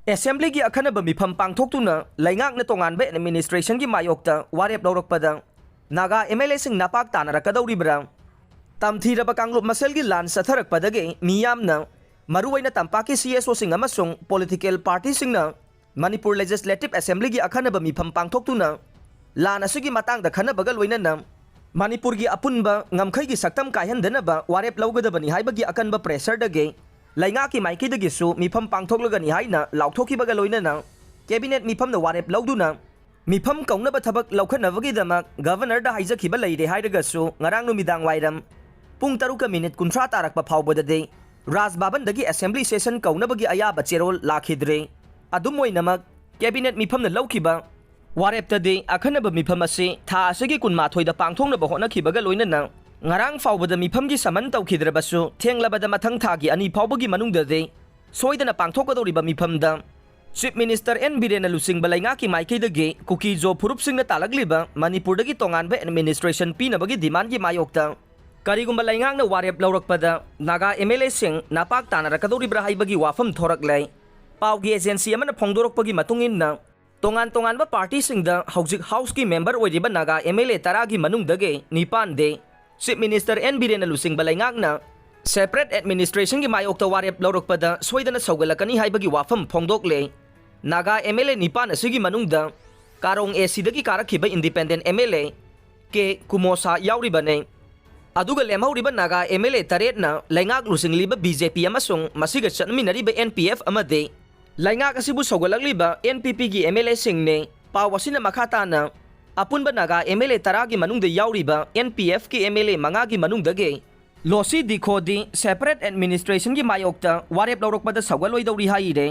Assembly की अखनब मिफम पांगथोक्तुना लैंगाकना तोंगानबे administration की मायोक्ता वारेप लौरकपदा नागा MLA सिंह नापाक तानरकदौरिब्रा तमथीरब कांग्लुप मसेलगी लान सथरकपदगे मियामना मरुवैना तंपाकी CSO सिंह अमसुंग पॉलिटिकल पार्टी सिंहना मणिपुर लेजिस्लेटिव असेंबली की अखनब मिफम पांगथोक्तुना लान असुगी मतांगदा खनबगा लोइनना मणिपुर की अपुनबा ngamkhai सक्तम कायहनदनबा वारेप लौगदबनी हाइबगी अकनबा प्रेशरदगे लैंगा की माइकीदगिसु मिफम पांगथोक्लगनी हाइना लाउथोखिबगा लोइनना कैबिनेट मिफमना वारेप लौदुना मिफम कौनबा थबक लौखनबगीदमक गवर्नरदा हाइजखिबा लैरे हाइरगसु ngarang नुमिदांग वाइरम पुंग 3:30 तारकपा फावबददे राजभवनदगी असेंबली सेशन कौनबगी अयाबा चेरोल लाखिद्रे अदुम ओइनमक कैबिनेट मिफमना लौखिबा वारेपतदे अखनब मिफम असे था असगी 12 पांगथोंनबा होनखिबगा लोइनना ngarang फावबदा मिफमगी समन तौखिद्रबसु थेंगलबदा मथंग थागी अनि फावबगी मनुंगददे सोइदना पांगथोकदौरिबा मिफमदा चीफ मिनिस्टर एन बीरेन लुसिंगबा लैंगा की माइकैदगे कुकी जो फुरुपसिंगना तालगलिबा मणिपुरदगी तोंगानबा एडमिनिस्ट्रेशन पीनबगी डिमांडगी मायोक्ता करिगुंबा लैंगांगना वारेप लौरकपदा नागा MLA सिंह नापाक तानरकदौरिब्रा हाइबगी वाफम थोरकलै पावगी एजेंसी अमना फोंदोरकपगी मतुंगिनना तोंगान पार्टी सिंगदा हौजिक हाउस की मेंबर ओइरिबा नागा MLA 10 की मनुंगदगे 9 दे चीफ मिनिस्टर एन बीरेन लुसिंगबा लैंगांगना सेपरेट एडमिनिस्ट्रेशन की मायोक्ता वारेप लौरकपदा सोइदना सौगलकनी हाइबगी वाफम फोंदोकले नागा MLA 9 असुगी मनुंगदा कारोंग एसीदगी कारखिबा इंडिपेंडेंट MLA के कुमोसा याउरिबने अदुगा लेमहौरिबा नागा MLA 3 ना लैंगाक लुसिंगलिबा BJP अमसुंग मसिगा चनमिनरिबा NPF अमदे लैंगाक असिबु सौगलकलिबा NPP की MLA सिंगने पावसिना मखाताना अपुनबा नागा MLA 10 की मनुंगदा याउरिबा NPF की MLA 5 की मनुंगदगे लोसी दिखोदी सेपरेट एडमिनिस्ट्रेशन की मायोक्ता वारेप लौरकपदा सौगलोइदौरी हाइरे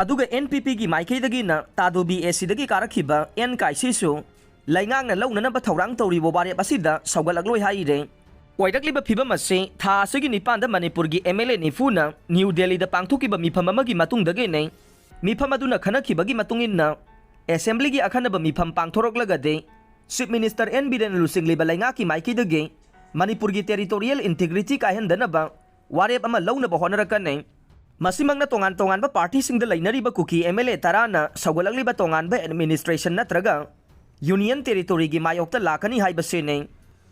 अदुगा NPP की माइकैदगिना तादुबी एसीदगी कारखिबा N काइसिसु लैंगांगना लौननबा थौरांग तौरिबो वारेप असिदा सौगलकलोइ हाइरे ओइरकलिबा फिबम असे था असगी 9 मणिपुर की MLA 90 न्यू दिल्ली दा पांगथोकिबा मिफम अमगी मतुंगदगे नै मिफम अदुना खनखिबगी मतुंगिनना असेंबली की अखनब मिफम पांगथोरकलगदे चीफ मिनिस्टर एन बीरेन लुसिंगलिबा लैंगा की माइकीदगे मणिपुर की टेरिटोरियल इंटीग्रिटी कायहनदनबा वारेप अमा लौनबा होनरकनै मसिमंगना तोंगान पार्टी सिंगदा लैनरिबा कुकी MLA 10 ना सौगलकलिबा तोंगानबा एडमिनिस्ट्रेशन नत्रगा यूनियन टेरिटोरी की मायोक्ता लाकनी हाइबसेनै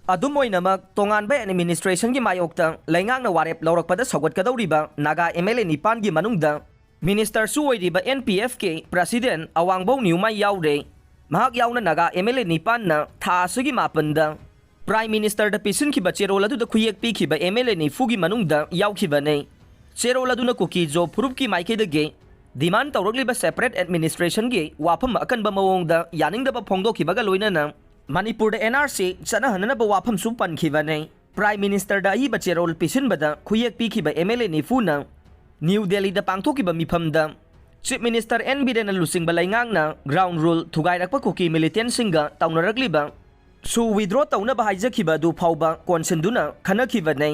अदुम ओइनमक तोंगानबा एडमिनिस्ट्रेशन की मायोक्ता लैंगांगना वारेप लौरकपदा सौगतकदौरिबा नागा MLA 9 की मनुंगदा मिनिस्टर सु ओइरिबा NPF के प्रेसिडेंट अवांगबौ न्यूमा याउरे महाक याउना नागा MLA 9 ना था असगी 9 दा प्राइम मिनिस्टर दा पिसिनखिबा चेरोल अदुदा खुयेक पीखिबा MLA 9 की मनुंगदा याउखिबने चेरोल अदुना कुकी जो फुरुप की माइकेदगे डिमांड तौरगलिबा सेपरेट एडमिनिस्ट्रेशन की वाफम अकनबा मवोंगदा यानिंगदबा फोंदोखिबगा लोइनना मणिपुर NRC चनहननबा वाफम सु पनखिबने प्राइम मिनिस्टर दा अइबा चेरोल पिसिनबदा खुयेक पीखिबा MLA 9 ना न्यू दिल्ली दा पांगथोकिबा मिफमदा चीफ मिनिस्टर एन बीरेन लुसिंगबा लैंगांगना ग्राउंड रूल थुगाइरकपा कुकी मिलिटेंट सिंगा तौनरकलिबा सु विड्रॉ तौनबा हाइजखिबा दु फावबा कोनसिनदुना खनखिबनै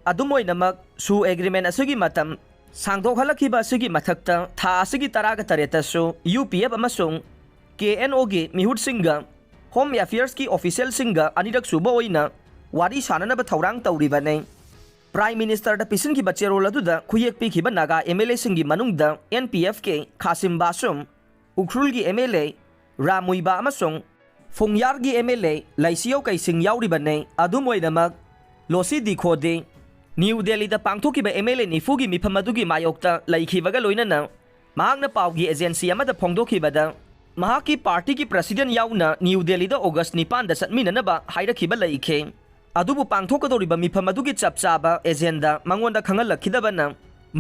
अदुम ओइनमक सु एग्रीमेंट असुगी मतम सांगदोखलखिबा असुगी मथक्ता था असुगी 13 सु UPF अमसुंग KNO गी मिहुट सिंगा होम अफेयर्स की ऑफिशियल सिंगा अनिरक सुबा ओइना वारी साननबा थौरांग तौरिबनै प्राइम मिनिस्टर दा पिसिन की बच्चेरोल अदुदा खुयेक पीखिबा नागा MLA सिंगी मनुंगदा NPF के खासिम बासुम उखरुल की MLA रामुइबा अमसुंग फुंगयार की MLA लाइसियो कैसिंग याउरिबनै अदुम ओइनमक लोसी दिखोदे न्यू दिल्ली दा पांगथोकिबा MLA 9 की मिफम अदुगी मायोक्ता लैखिबगा लोइनना महाकना पावगी एजेंसी अमदा फोंदोखिबदा महाकी पार्टी की प्रेसिडेंट याउना न्यू दिल्ली दा अगस्त 9 दा चटमिननबा हाइरखिबा लैखे अदुबु पांगथोकदौरिबा मिफम अदुगी चपचाबा एजेंडा मंगोंदा खंगलखिदबना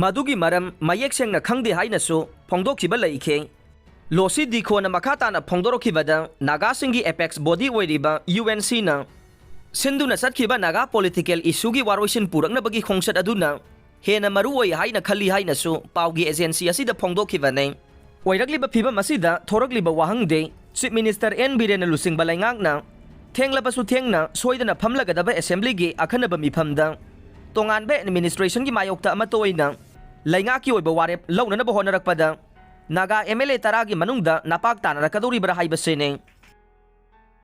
मदुगी मरम मयेक सेंगना खंगदे हाइनसु फोंदोखिबा लैखे लोसी दिखोना मखाताना फोंदोरखिबदा नागासिंगी एपेक्स बॉडी ओइरिबा UNC ना सिंधुना चटखिबा नागा पॉलिटिकल इशू की वारोइसिन पुरकनबगी खोंगसत अदुना हेना मरुओइ हाइना खल्ली हाइनसु पावगी एजेंसी असिदा फोंदोखिबनै ओइरकलिबा फिबम असिदा थोरकलिबा वाहंगदे चीफ मिनिस्टर एन बीरेन लुसिंगबा लैंगांगना थेंगलबसु थेंगना सोइदना फमलगदबा असेंबली की अखनबा मिफमदा तोंगानबा एडमिनिस्ट्रेशन की मायोक्ता अमतोइना लैंगा की ओइबा वारेप लौननबा होनरकपदा नागा MLA 10 की मनुंगदा नापाक तानरकदौरिब्रा हाइबसेनै